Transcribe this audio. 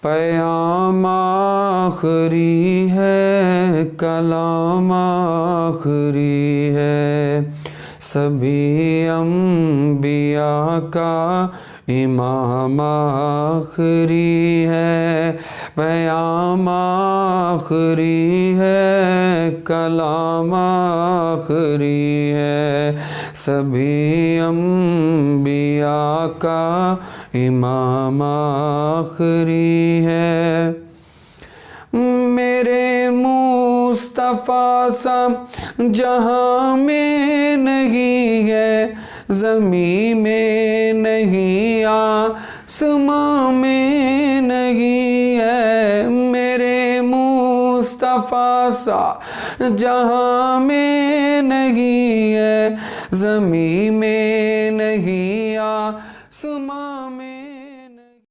पैगाम आखिरी है, कलाम आखिरी है, सभी अम्बिया का इमाम आखिरी है। पैगाम आखिरी है, कलाम आखिरी है, सभी अम्बिया का इमाम आखिरी है। मेरे मुस्तफ़ा सा जहाँ में नहीं है, ज़मीं में नहीं, आसमां में नहीं है। मेरे मुस्तफ़ा सा जहाँ में नहीं है, ज़मीं में नहीं, आसमां